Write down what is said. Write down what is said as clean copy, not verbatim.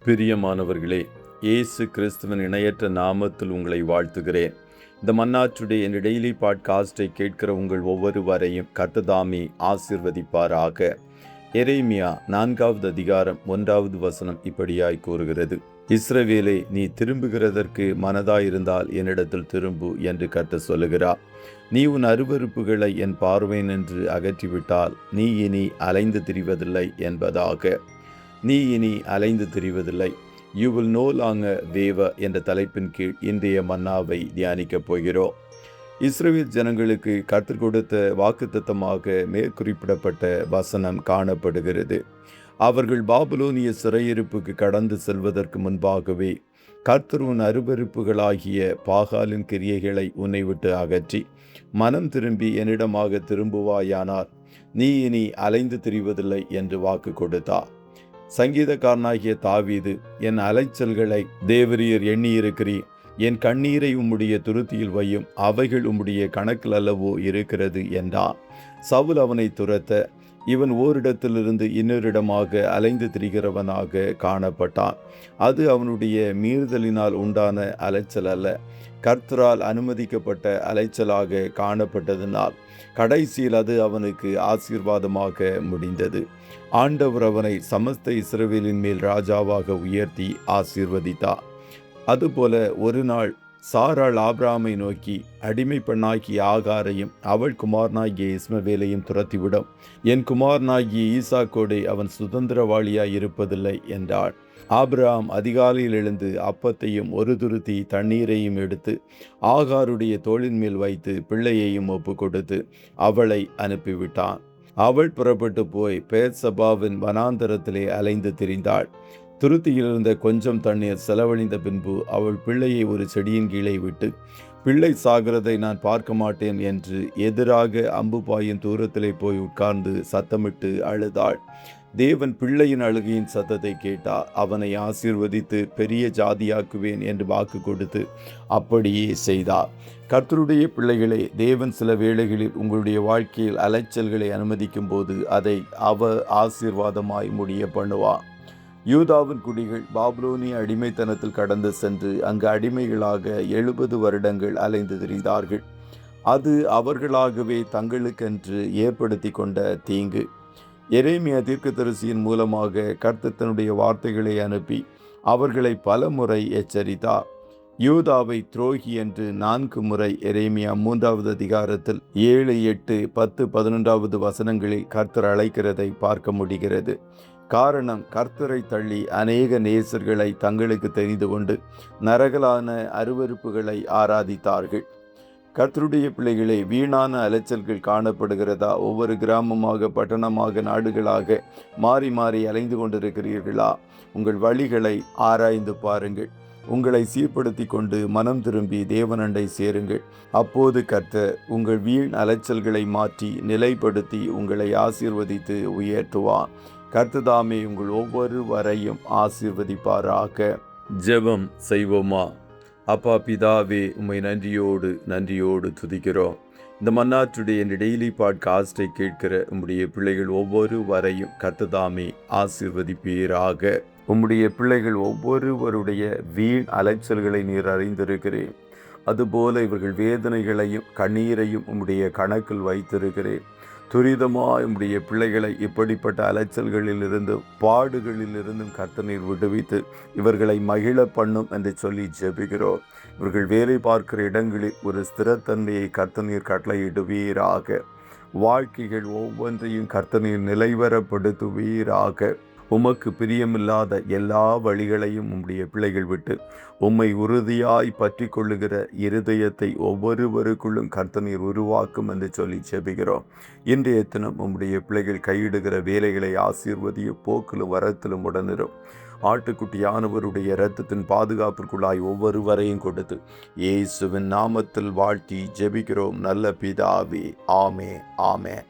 பிரியமானவர்களே, இயேசு கிறிஸ்துவின் இணையற்ற நாமத்தில் உங்களை வாழ்த்துகிறேன். இந்த மன்னாச்சுடே என் டெய்லி பாட்காஸ்டை கேட்கிற உங்கள் ஒவ்வொருவரையும் கர்த்தர் ஆசீர்வதிப்பாராக. எரேமியா 4வது அதிகாரம் 1வது வசனம் இப்படியாய் கூறுகிறது: இஸ்ரவேலே, நீ திரும்புகிறதற்கு மனதாயிருந்தால் என்னிடத்தில் திரும்பு என்று கர்த்தர் சொல்லுகிறார். நீ உன் அருவருப்புகளை என் பார்வை நின்று அகற்றிவிட்டால் நீ இனி அலைந்து திரிவதில்லை என்பதாக. நீ இனி அலைந்து திரிவதில்லை. You will no longer waver என்ற தலைப்பின் கீழ் இன்றைய மன்னாவை தியானிக்கப் போகிறோம். இஸ்ரவேல் ஜனங்களுக்கு கர்த்தர் கொடுத்த வாக்குத்தத்தமாக மேற்குறிப்பிடப்பட்ட வசனம் காணப்படுகிறது. அவர்கள் பாபிலோனிய சிறையிருப்புக்கு கடந்து செல்வதற்கு முன்பாகவே கர்த்தர் உன் அருவருப்புகளாகிய பாகாலின் கிரியைகளை உன்னை விட்டு அகற்றி மனம் திரும்பி என்னிடமாக திரும்புவாயானால் நீ இனி அலைந்து திரிவதில்லை என்று வாக்கு கொடுத்தார். சங்கீதக்காரனாகிய தாவீது, என் அலைச்சல்களை தேவரீர் எண்ணியிருக்கிறீர், என் கண்ணீரை உம்முடைய துருத்தியில் வையும், அவைகள் உம்முடைய கணக்கில் அல்லவோ இருக்கிறது என்றான். சவுல் அவனை துரத்த இவன் ஓரிடத்திலிருந்து இன்னொரிடமாக அலைந்து திரிகிறவனாக காணப்பட்டான். அது அவனுடைய மீறுதலினால் உண்டான அலைச்சல் அல்ல, கர்த்தரால் அனுமதிக்கப்பட்ட அலைச்சலாக காணப்பட்டதினால் கடைசியில் அது அவனுக்கு ஆசீர்வாதமாக முடிந்தது. ஆண்டவர் அவனை சமஸ்த இஸ்ரவேலின் மேல் ராஜாவாக உயர்த்தி ஆசீர்வதித்தார். அதுபோல ஒரு நாள் சாராள் ஆபிரகாமை நோக்கி, அடிமை பெண்ணாகிய ஆகாரையும் அவள் குமாரனாகிய இஸ்மவேலையும் துரத்திவிடும், என் குமாரனாகிய ஈசாக்கோடு அவன் சுதந்திரவாளியாய் இருப்பதில்லை என்றாள். ஆபிரகாம் அதிகாலையில் எழுந்து அப்பத்தையும் ஒரு துருத்தி தண்ணீரையும் எடுத்து ஆகாருடைய தோளின் மேல் வைத்து பிள்ளையையும் ஒப்பு கொடுத்து அவளை அனுப்பிவிட்டான். அவள் புறப்பட்டு போய் பேர்சபாவின் வனாந்தரத்திலே அலைந்து திரிந்தாள். துருத்தியிலிருந்த கொஞ்சம் தண்ணீர் செலவழிந்த பின்பு அவள் பிள்ளையை ஒரு செடியின் கீழே விட்டு, பிள்ளை சாகிறதை நான் பார்க்க மாட்டேன் என்று எதிராக அம்புபாயின் தூரத்திலே போய் உட்கார்ந்து சத்தமிட்டு அழுதாள். தேவன் பிள்ளையின் அழுகையின் சத்தத்தை கேட்டார். அவனை ஆசீர்வதித்து பெரிய ஜாதியாக்குவேன் என்று வாக்கு கொடுத்து அப்படியே செய்தார். கர்த்தருடைய பிள்ளைகளே, தேவன் சில வேளைகளில் உங்களுடைய வாழ்க்கையில் அலைச்சல்களை அனுமதிக்கும் போது அதை அவர் ஆசீர்வாதமாய் முடிய பண்ணுவார். யூதாவின் குடிகள் பாபிலோனிய அடிமைத்தனத்தில் கடந்து சென்று அங்கு அடிமைகளாக 70 வருடங்கள் அலைந்து திரிந்தார்கள். அது அவர்களாகவே தங்களுக்கென்று ஏற்படுத்தி கொண்ட தீங்கு. எரேமியா தீர்க்கதரிசியின் மூலமாக கர்த்தர் தன்னுடைய வார்த்தைகளை அனுப்பி அவர்களை பல முறை எச்சரித்தார். யூதாவை துரோகி என்று 4 முறை எரேமியா 3வது அதிகாரத்தில் 7, 8, 10, 11வது வசனங்களில் கர்த்தர் அழைக்கிறதை பார்க்க முடிகிறது. காரணம், கர்த்தரை தள்ளி அநேக நேசர்களை தங்களுக்கு தெரிந்து கொண்டு நரகலான அருவருப்புகளை ஆராதித்தார்கள். கர்த்தருடைய பிள்ளைகளே, வீணான அலைச்சல்கள் காணப்படுகிறதா? ஒவ்வொரு கிராமமாக, பட்டணமாக, நாடுகளாக மாறி மாறி அலைந்து கொண்டிருக்கிறீர்களா? உங்கள் வழிகளை ஆராய்ந்து பாருங்கள். உங்களை சீர்படுத்தி கொண்டு மனம் திரும்பி தேவனண்டை சேருங்கள். அப்போது கர்த்தர் உங்கள் வீண் அலைச்சல்களை மாற்றி நிலைப்படுத்தி உங்களை ஆசீர்வதித்து உயர்த்துவார். கர்த்ததாமே உங்கள் ஒவ்வொருவரையும் ஆசீர்வதிப்பாராக. ஜெபம் செய்வோமா? அப்பா பிதாவே, உம்மை நன்றியோடு துதிக்கிறோம். இந்த மன்னாச்சுடைய என் டெய்லி பாட்காஸ்டை கேட்கிற உம்முடைய பிள்ளைகள் ஒவ்வொருவரையும் கர்த்ததாமே ஆசீர்வதிப்பீராக. உம்முடைய பிள்ளைகள் ஒவ்வொருவருடைய வீண் அலைச்சல்களை நீர் அறிந்திருக்கிறேன். அதுபோல இவர்கள் வேதனைகளையும் கண்ணீரையும் உம்முடைய கணக்கில் வைத்திருக்கிறேன். துரிதமாய் உம்முடைய பிள்ளைகளை இப்படிப்பட்ட அலைச்சல்களிலிருந்தும் பாடுகளிலிருந்தும் கர்த்தர் நீர் விடுவித்து இவர்களை மகிழ பண்ணும் என்று சொல்லி ஜெபிக்கிறோம். இவர்கள் வேலை பார்க்கிற இடங்களில் ஒரு ஸ்திரத்தன்மையை கர்த்தர் நீர் கட்டளையிடுவீராக. வாழ்க்கைகள் ஒவ்வொன்றையும் கர்த்தர் நீர் நிலைவரப்படுத்துவீராக. உமக்கு பிரியமில்லாத எல்லா வழிகளையும் உம்முடைய பிள்ளைகள் விட்டு உம்மை உறுதியாய் பற்றி கொள்ளுகிற இருதயத்தை ஒவ்வொருவருக்குள்ளும் கர்த்தர் நீர் உருவாக்கும் என்று சொல்லி ஜெபிக்கிறோம். இன்றைய தினம் உம்முடைய பிள்ளைகள் கையிடுகிற வேலைகளை ஆசீர்வதிய போக்கிலும் வரத்திலும் உடனிரும். ஆட்டுக்குட்டியானவருடைய இரத்தத்தின் பாதுகாப்பிற்குள்ளாய் ஒவ்வொருவரையும் கொடுத்து இயேசுவின் நாமத்தில் வாழ்த்தி ஜெபிக்கிறோம் நல்ல பிதாவே. ஆமே.